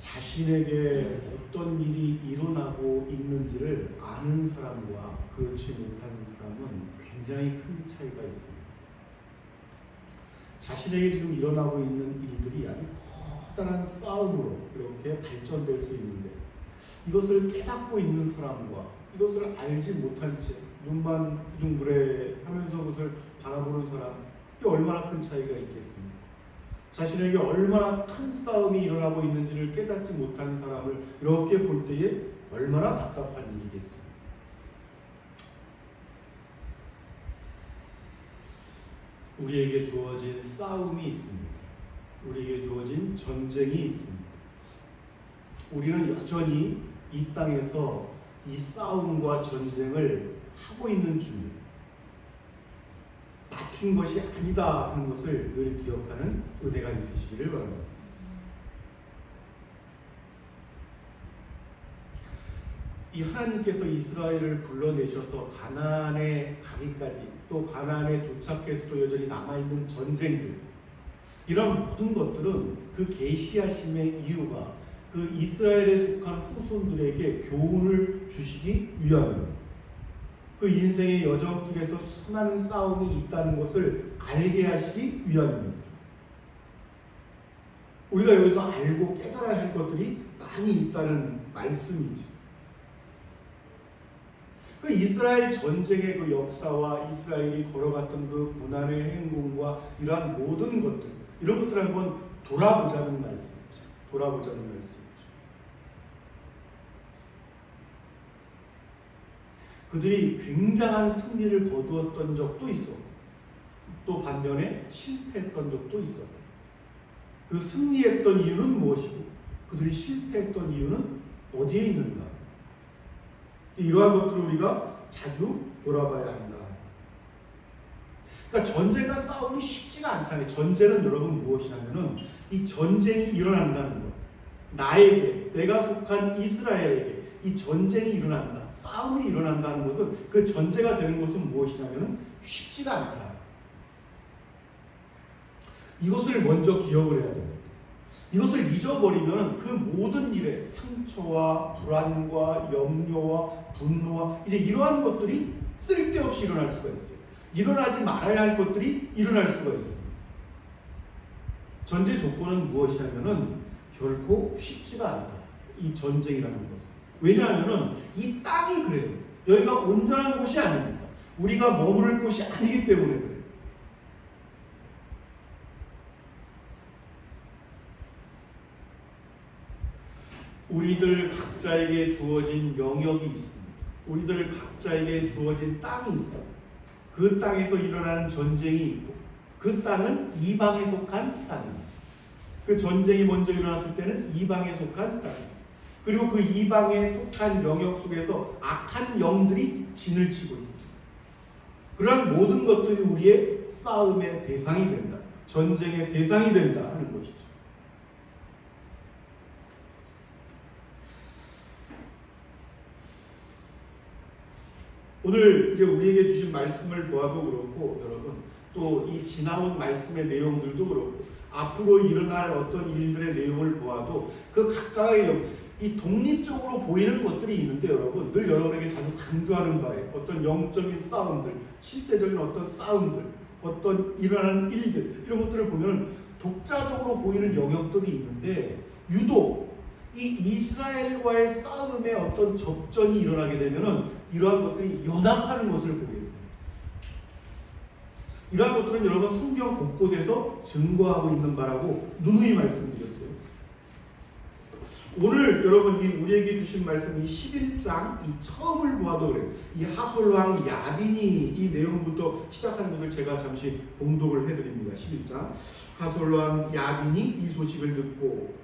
자신에게 어떤 일이 일어나고 있는지를 아는 사람과 그렇지 못하는 사람은 굉장히 큰 차이가 있습니다. 자신에게 지금 일어나고 있는 일들이 아주 커다란 싸움으로 이렇게 발전될 수 있는데, 이것을 깨닫고 있는 사람과 이것을 알지 못한 채 눈만 둥그레 하면서 그것을 바라보는 사람, 이 얼마나 큰 차이가 있겠습니까? 자신에게 얼마나 큰 싸움이 일어나고 있는지를 깨닫지 못하는 사람을 이렇게 볼 때에 얼마나 답답한 일이겠습니까? 우리에게 주어진 싸움이 있습니다. 우리에게 주어진 전쟁이 있습니다. 우리는 여전히 이 땅에서 이 싸움과 전쟁을 하고 있는 중이에요. 마친 것이 아니다 하는 것을 늘 기억하는 은혜가 있으시기를 바랍니다. 이 하나님께서 이스라엘을 불러내셔서 가나안에 가기까지, 또 가나안에 도착해서도 여전히 남아있는 전쟁들, 이런 모든 것들은 그 계시하심의 이유가 그 이스라엘에 속한 후손들에게 교훈을 주시기 위함입니다. 그 인생의 여정길에서 수많은 싸움이 있다는 것을 알게 하시기 위함입니다. 우리가 여기서 알고 깨달아야 할 것들이 많이 있다는 말씀이죠. 그 이스라엘 전쟁의 그 역사와 이스라엘이 걸어갔던 그 고난의 행군과 이러한 모든 것들, 이런 것들을 한번 돌아보자는 말씀이죠. 돌아보자는 말씀이죠. 그들이 굉장한 승리를 거두었던 적도 있었고, 또 반면에 실패했던 적도 있었고, 그 승리했던 이유는 무엇이고 그들이 실패했던 이유는 어디에 있는가? 이러한 것들을 우리가 자주 돌아봐야 한다. 그러니까 전쟁과 싸움이 쉽지가 않다네. 전쟁은 여러분 무엇이냐면은 이 전쟁이 일어난다는 것, 나에게, 내가 속한 이스라엘에게 이 전쟁이 일어난다, 싸움이 일어난다는 것은, 그 전제가 되는 것은 무엇이냐면 쉽지가 않다. 이것을 먼저 기억을 해야 됩니다. 이것을 잊어버리면 그 모든 일에 상처와 불안과 염려와 분노와 이제 이러한 것들이 쓸데없이 일어날 수가 있어요. 일어나지 말아야 할 것들이 일어날 수가 있습니다. 전제 조건은 무엇이냐면은 결코 쉽지가 않다, 이 전쟁이라는 것은. 왜냐하면은 이 땅이 그래요. 여기가 온전한 곳이 아닙니다. 우리가 머무를 곳이 아니기 때문에 그래요. 우리들 각자에게 주어진 영역이 있습니다. 우리들 각자에게 주어진 땅이 있어요. 그 땅에서 일어나는 전쟁이 있고, 그 땅은 이방에 속한 땅입니다. 그 전쟁이 먼저 일어났을 때는 이방에 속한 땅입니다. 그리고 그 이방에 속한 영역 속에서 악한 영들이 진을 치고 있습니다. 그러한 모든 것들이 우리의 싸움의 대상이 된다, 전쟁의 대상이 된다 하는 것이죠. 오늘 이제 우리에게 주신 말씀을 보아도 그렇고, 여러분 또 이 지나온 말씀의 내용들도 그렇고, 앞으로 일어날 어떤 일들의 내용을 보아도 그 각각의 이 독립적으로 보이는 것들이 있는데, 여러분 늘 여러분에게 자주 강조하는 바에 어떤 영적인 싸움들, 실제적인 어떤 싸움들, 어떤 일어나는 일들, 이런 것들을 보면 독자적으로 보이는 영역들이 있는데, 유독 이 이스라엘과의 싸움의 어떤 접전이 일어나게 되면은 이러한 것들이 연합하는 것을 보게 됩니다. 이러한 것들은 여러분 성경 곳곳에서 증거하고 있는 바라고 누누이 말씀드렸어요. 오늘 여러분 우리에게 주신 말씀 이 11장 이 처음을 보아도 그래요. 이 하솔왕 야빈이 이 내용부터 시작하는 것을 제가 잠시 봉독을 해드립니다. 11장. 하솔왕 야빈이 이 소식을 듣고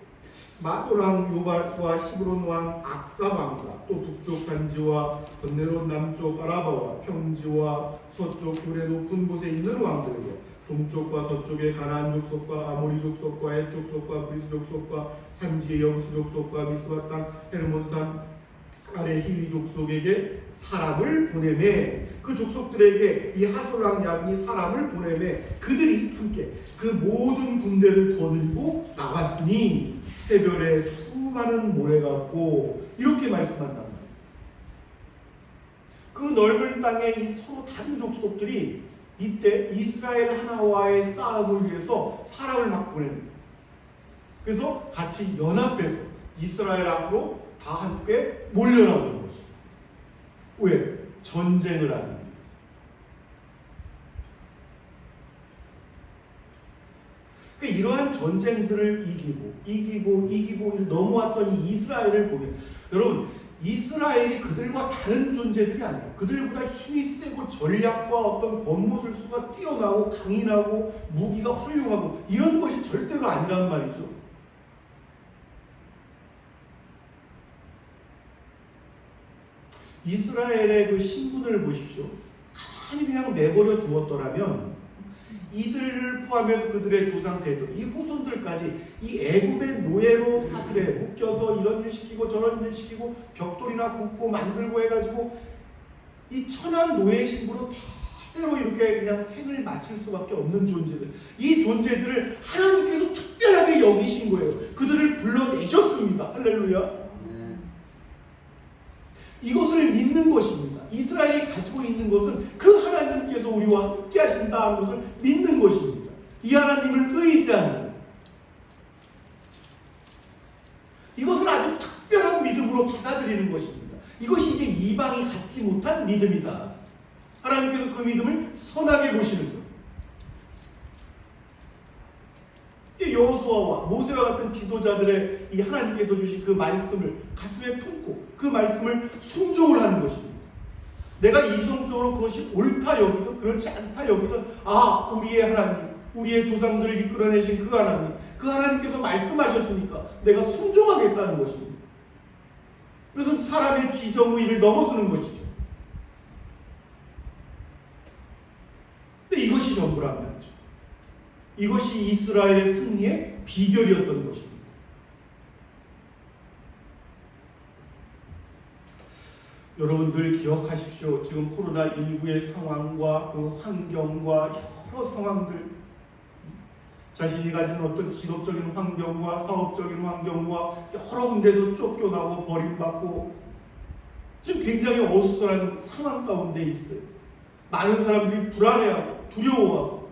마도랑 요발과 시브론 왕 악사 왕과 또 북쪽 산지와 건네론 남쪽 아라바와 평지와 서쪽 굴의 높은 곳에 있는 왕들과 동쪽과 서쪽의 가나안 족속과 아모리 족속과 헷 족속과 브리스 족속과 산지의 여부스 족속과 미스바 땅 헤르몬산 아래 히위 족속에게 사람을 보내매, 그 족속들에게 이 하솔왕 야빈이 사람을 보내매 그들이 함께 그 모든 군대를 거느리고 나갔으니 해변에 수많은 모래 같고 이렇게 말씀한단 말이에요. 그 넓은 땅에 이 서로 다른 족속들이 이때 이스라엘 하나와의 싸움을 위해서 사람을 막 보냅니다. 그래서 같이 연합해서 이스라엘 앞으로 다 함께 몰려나오는 것이죠. 왜? 전쟁을 하기 위해서. 그러니까 이러한 전쟁들을 이기고 넘어왔던 이 이스라엘을 보면, 여러분, 이스라엘이 그들과 다른 존재들이 아니에요. 그들보다 힘이 세고 전략과 어떤 권모술수가 뛰어나고 강인하고 무기가 훌륭하고 이런 것이 절대로 아니란 말이죠. 이스라엘의 그 신분을 보십시오. 가만히 그냥 내버려 두었더라면 이들을 포함해서 그들의 조상 대들, 이 후손들까지 이 애굽의 노예로 사슬에 묶여서 이런 일 시키고 저런 일 시키고 벽돌이나 굽고 만들고 해가지고 이 천한 노예의 신분으로 대대로 이렇게 그냥 생을 마칠 수밖에 없는 존재들, 이 존재들을 하나님께서 특별하게 여기신 거예요. 그들을 불러내셨습니다. 할렐루야. 이것을 믿는 것입니다. 이스라엘이 가지고 있는 것은 그 하나님께서 우리와 함께 하신다는 것을 믿는 것입니다. 이 하나님을 의지하는 것. 이것을 아주 특별한 믿음으로 받아들이는 것입니다. 이것이 이제 이방이 갖지 못한 믿음이다. 하나님께서 그 믿음을 선하게 보시는 것. 여호수아와 모세와 같은 지도자들의 이 하나님께서 주신 그 말씀을 가슴에 품고 그 말씀을 순종을 하는 것입니다. 내가 이성적으로 그것이 옳다 여기든 그렇지 않다 여기든 우리의 하나님, 우리의 조상들을 이끌어내신 그 하나님, 그 하나님께서 말씀하셨으니까 내가 순종하겠다는 것입니다. 그래서 사람의 지정의를 넘어서는 것이죠. 근데 이것이 전부란 말이죠. 이것이 이스라엘의 승리의 비결이었던 것입니다. 여러분 늘 기억하십시오. 지금 코로나19의 상황과 그 환경과 여러 상황들, 자신이 가진 어떤 직업적인 환경과 사업적인 환경과 여러 군데서 쫓겨나고 버림받고 지금 굉장히 어수선한 상황 가운데 있어요. 많은 사람들이 불안해하고 두려워하고.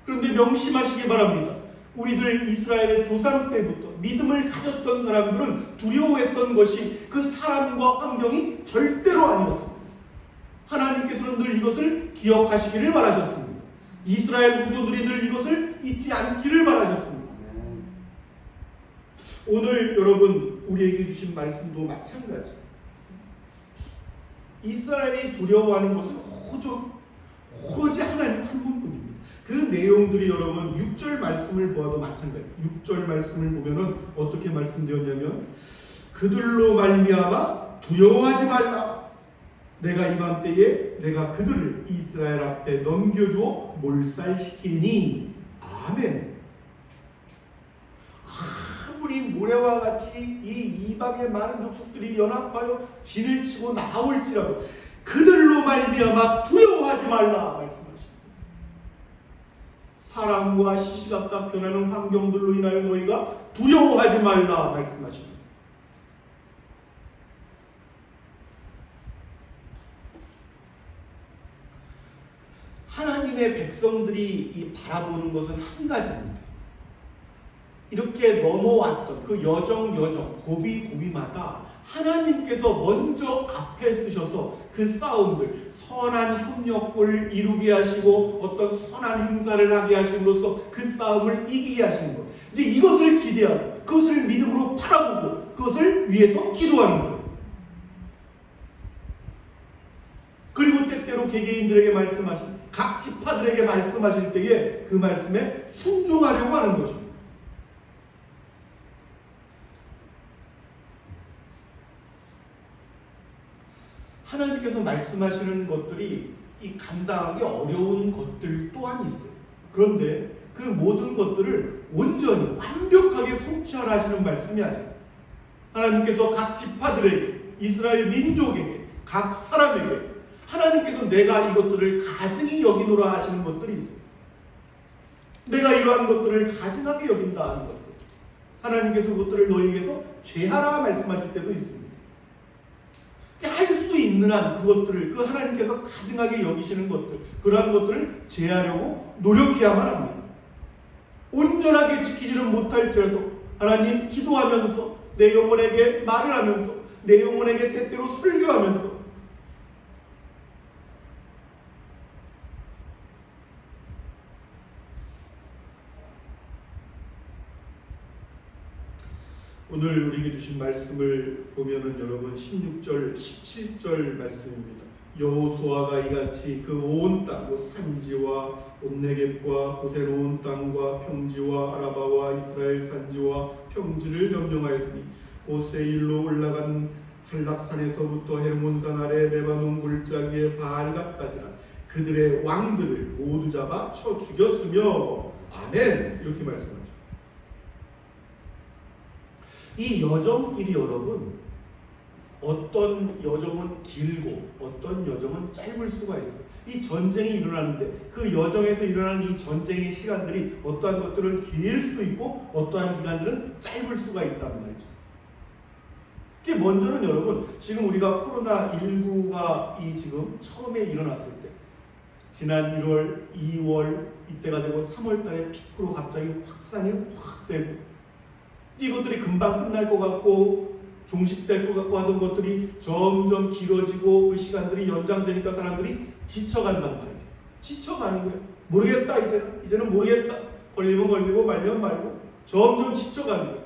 그런데 명심하시기 바랍니다. 우리들 이스라엘의 조상 때부터 믿음을 가졌던 사람들은 두려워했던 것이 그 사람과 환경이 절대로 아니었습니다. 하나님께서는 늘 이것을 기억하시기를 바라셨습니다. 이스라엘 후손들이 늘 이것을 잊지 않기를 바라셨습니다. 오늘 여러분 우리에게 주신 말씀도 마찬가지. 이스라엘이 두려워하는 것은 오로지 하나님 한 분뿐입니다. 그 내용들이 여러분 6절 말씀을 보아도 마찬가지예요. 6절 말씀을 보면은 어떻게 말씀되었냐면 그들로 말미암아 두려워하지 말라. 내가 이맘때에 내가 그들을 이스라엘 앞에 넘겨주어 몰살시키니. 아멘. 아무리 모래와 같이 이 이방의 많은 족속들이 연합하여 진을 치고 나올지라도 그들로 말미암아 두려워하지 말라 말씀하십니다. 사람과 시시각각 변하는 환경들로 인하여 너희가 두려워하지 말라 말씀하십니다. 하나님의 백성들이 바라보는 것은 한 가지입니다. 이렇게 넘어왔던 그 여정 고비마다 하나님께서 먼저 앞에 쓰셔서 그 싸움들, 선한 협력을 이루게 하시고 어떤 선한 행사를 하게 하심으로써 그 싸움을 이기게 하시는 것. 이제 이것을 기대하고 그것을 믿음으로 바라보고 그것을 위해서 기도하는 거예요. 그리고 때때로 개개인들에게 말씀하신, 각 지파들에게 말씀하실 때에 그 말씀에 순종하려고 하는 것입니다. 하나님께서 말씀하시는 것들이 이 감당하기 어려운 것들 또한 있어요. 그런데 그 모든 것들을 온전히 완벽하게 성취하라 하시는 말씀이 아니에요. 하나님께서 각 지파들에게, 이스라엘 민족에게, 각 사람에게 하나님께서 내가 이것들을 가증히 여기노라 하시는 것들이 있어요. 내가 이러한 것들을 가증하게 여긴다 하는 것들. 하나님께서 그것들을 너희에게서 제하라 말씀하실 때도 있습니다. 할 수 있는 한 그것들을, 그 하나님께서 가증하게 여기시는 것들, 그러한 것들을 제하려고 노력해야만 합니다. 온전하게 지키지는 못할지라도 하나님 기도하면서 내 영혼에게 말을 하면서 내 영혼에게 때때로 설교하면서 오늘 우리에게 주신 말씀을 보면은 여러분 16절, 17절 말씀입니다. 여호수아가 이같이 그 온 땅, 산지와 온네겝과 고센 온 땅과 평지와 아라바와 이스라엘 산지와 평지를 점령하였으니 곧 세일로 올라간 한락산에서부터 헤르몬산 아래 레바논 골짜기의 바알갓까지나 그들의 왕들을 모두 잡아 쳐 죽였으며 아멘. 이렇게 말씀합니다. 이 여정길이 여러분, 어떤 여정은 길고 어떤 여정은 짧을 수가 있어요. 이 전쟁이 일어나는데 그 여정에서 일어나는 이 전쟁의 시간들이 어떠한 것들은 길 수도 있고 어떠한 기간들은 짧을 수가 있단 말이죠. 그게 먼저는 여러분, 지금 우리가 코로나19가 이 지금 처음에 일어났을 때 지난 1월, 2월 이때가 되고 3월 달에 피크로 갑자기 확산이 확 되고 이것들이 금방 끝날 것 같고 종식될 것 같고 하던 것들이 점점 길어지고 그 시간들이 연장되니까 사람들이 지쳐간단 말이에요. 지쳐가는 거예요. 모르겠다, 이제는 모르겠다. 걸리면 걸리고 말면 말고 점점 지쳐가는 거예요.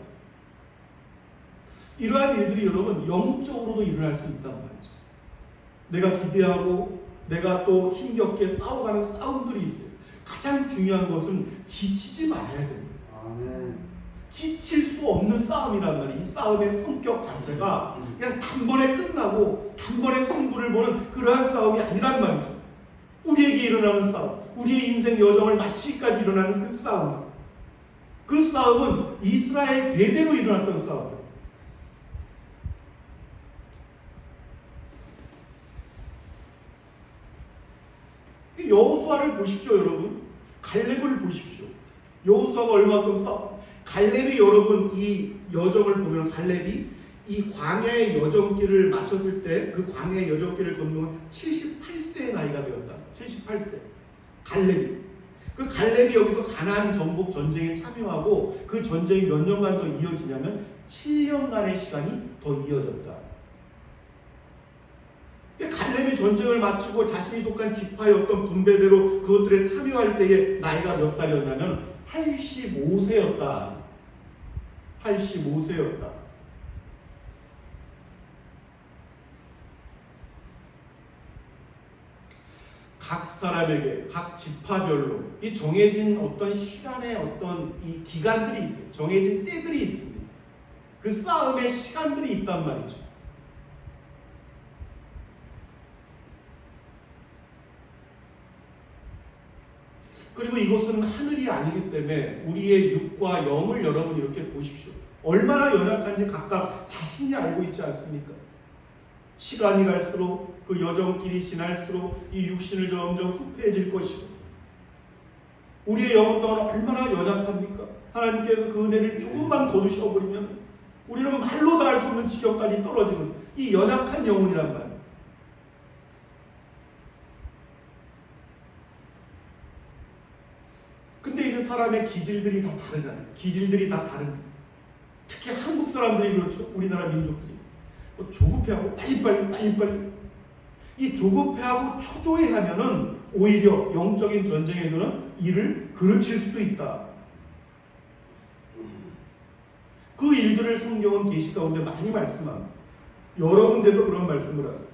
이러한 일들이 여러분 영적으로도 일어날 수 있단 말이죠. 내가 기대하고 내가 또 힘겹게 싸워가는 싸움들이 있어요. 가장 중요한 것은 지치지 말아야 됩니다. 아멘. 지칠 수 없는 싸움이란 말이에요. 이 싸움의 성격 자체가 그냥 단번에 끝나고 단번에 승부를 보는 그러한 싸움이 아니란 말이죠. 우리에게 일어나는 싸움, 우리의 인생 여정을 마치기까지 일어나는 그 싸움, 그 싸움은 이스라엘 대대로 일어났던 싸움이에요. 여호수아를 보십시오, 여러분. 갈렙을 보십시오. 여호수아가 얼마만큼 싸워. 갈렙이 여러분 이 여정을 보면 갈렙이 이 광야의 여정길을 마쳤을 때 그 광야의 여정길을 건너면 78세의 나이가 되었다. 78세. 갈렙이. 그 갈렙이 여기서 가나안 정복 전쟁에 참여하고 그 전쟁이 몇 년간 더 이어지냐면 7년간의 시간이 더 이어졌다. 갈렙이 전쟁을 마치고 자신이 속한 지파의 어떤 분배대로 그것들에 참여할 때의 나이가 몇 살이었냐면 85세였다. 85세였다. 각 사람에게, 각 지파별로 이 정해진 어떤 시간의 어떤 이 기간들이 있어요. 정해진 때들이 있습니다. 그 싸움의 시간들이 있단 말이죠. 그리고 이것은 하늘이 아니기 때문에 우리의 육과 영을 여러분 이렇게 보십시오. 얼마나 연약한지 각각 자신이 알고 있지 않습니까? 시간이 갈수록 그 여정길이 지날수록 이 육신을 점점 후패해질 것이고 우리의 영혼 또한 얼마나 연약합니까? 하나님께서 그 은혜를 조금만 거두셔버리면 우리는 말로 다 할 수 없는 지경까지 떨어지는 이 연약한 영혼이란 말이에요. 근데 이제 사람의 기질들이 다 다르잖아요. 기질들이 다 다릅니다. 특히 한국 사람들이 그렇죠. 우리나라 민족들이 조급해하고 빨리빨리 이 조급해하고 초조해하면은 오히려 영적인 전쟁에서는 일을 그르칠 수도 있다. 그 일들을 성경은 계시 가운데 많이 말씀합니다. 여러 군데서 그런 말씀을 하세요.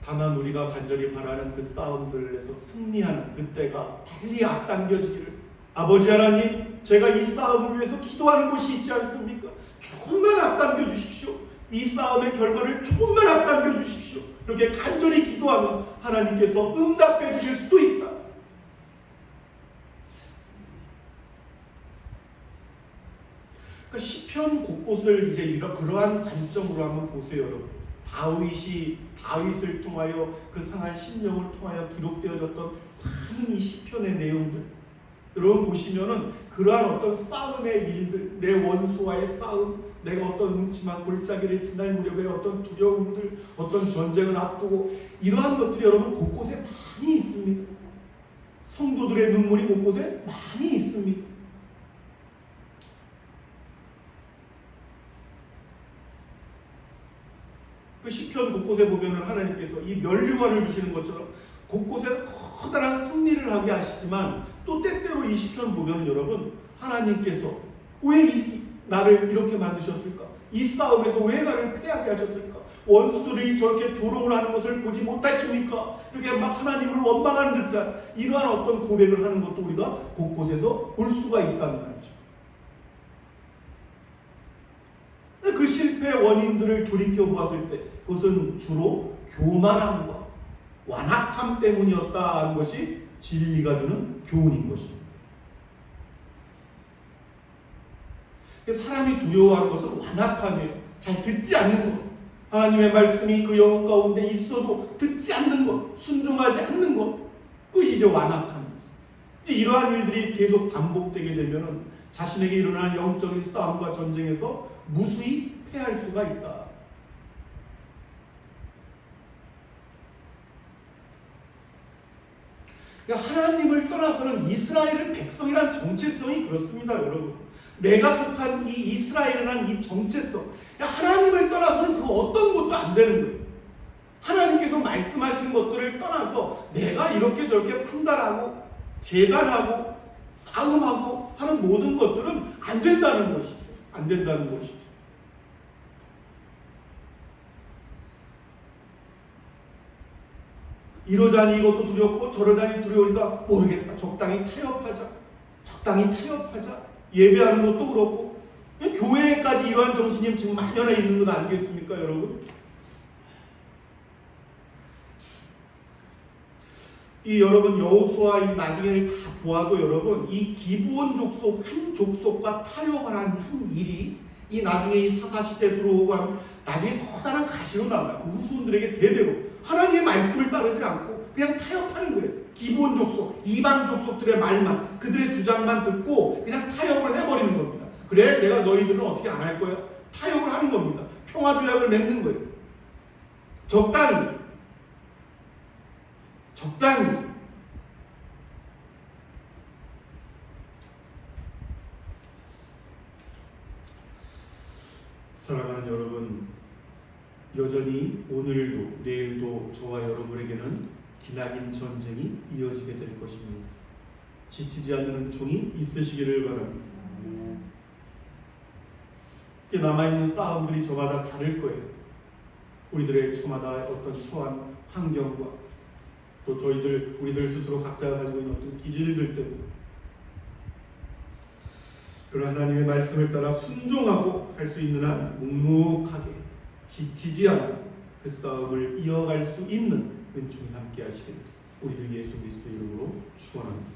다만 우리가 간절히 바라는 그 싸움들에서 승리하는 그때가 빨리 앞당겨지기를, 아버지 하나님, 제가 이 싸움을 위해서 기도하는 곳이 있지 않습니까? 조금만 앞당겨 주십시오. 이 싸움의 결과를 조금만 앞당겨 주십시오. 이렇게 간절히 기도하면 하나님께서 응답해 주실 수도 있다. 그러니까 시편 곳곳을 이제 그러한 관점으로 한번 보세요, 여러분. 다윗을 통하여 그 상한 심령을 통하여 기록되어졌던 많은 이 시편의 내용들 여러분 보시면은 그러한 어떤 싸움의 일들, 내 원수와의 싸움, 내가 어떤 음침한 골짜기를 지날 무렵에 어떤 두려움들, 어떤 전쟁을 앞두고 이러한 것들이 여러분 곳곳에 많이 있습니다. 성도들의 눈물이 곳곳에 많이 있습니다. 그 시편 곳곳에 보면은 하나님께서 이 면류관을 주시는 것처럼 곳곳에 커다란 승리를 하게 하시지만 또 때때로 이 시편 보면 여러분 하나님께서 왜 나를 이렇게 만드셨을까? 이 싸움에서 왜 나를 패하게 하셨을까? 원수들이 저렇게 조롱을 하는 것을 보지 못하십니까? 이렇게 막 하나님을 원망하는 듯한 이러한 어떤 고백을 하는 것도 우리가 곳곳에서 볼 수가 있다는 말이죠. 그 실패의 원인들을 돌이켜보았을 때 그것은 주로 교만함과 완악함 때문이었다는 것이 진리가 주는 교훈인 것입니다. 사람이 두려워하는 것은 완악함이에요. 잘 듣지 않는 것. 하나님의 말씀이 그 영혼 가운데 있어도 듣지 않는 것, 순종하지 않는 것. 그것이 이제 완악함이죠. 이제 이러한 일들이 계속 반복되게 되면 자신에게 일어나는 영적인 싸움과 전쟁에서 무수히 패할 수가 있다. 그러니까 하나님을 떠나서는 이스라엘의 백성이란 정체성이 그렇습니다, 여러분. 내가 속한 이 이스라엘이라는 이 정체성, 하나님을 떠나서는 그 어떤 것도 안 되는 거예요. 하나님께서 말씀하시는 것들을 떠나서 내가 이렇게 저렇게 판단하고 재단하고 싸움하고 하는 모든 것들은 안 된다는 것이죠. 안 된다는 것이죠. 이러자니 이것도 두렵고 저러자니 두려우니까 모르겠다. 적당히 타협하자. 예배하는 것도 그렇고 교회까지 이러한 정신이 지금 만연해 있는 것 아니겠습니까, 여러분? 이 여러분 여호수아 이 나중에를 다 보아도 여러분 이 기브온 족속 한 족속과 타협하는 한 일이 이 나중에 이 사사 시대 들어오고 하면 나중에 커다란 가시로 남아요. 그 후손들에게 대대로 하나님의 말씀을 따르지 않고 그냥 타협하는 거예요. 기브온 족속, 이방 족속들의 말만, 그들의 주장만 듣고 그냥 타협을 해버리는 겁니다. 그래, 내가 너희들은 어떻게 안 할 거야? 타협을 하는 겁니다. 평화조약을 맺는 거예요. 적당히. 사랑하는 여러분, 여전히 오늘도 내일도 저와 여러분에게는 기나긴 전쟁이 이어지게 될 것입니다. 지치지 않는 은총이 있으시기를 바랍니다. 남아있는 싸움들이 저마다 다를 거예요. 우리들의 저마다 어떤 처한 환경과 또 우리들 스스로 각자가 가지고 있는 어떤 기질들 때문에 그러나 하나님의 말씀을 따라 순종하고 할 수 있는 한 묵묵하게 지치지 않고 그 싸움을 이어갈 수 있는 은총이 함께 하시길 우리들 예수 그리스도 이름으로 축원합니다.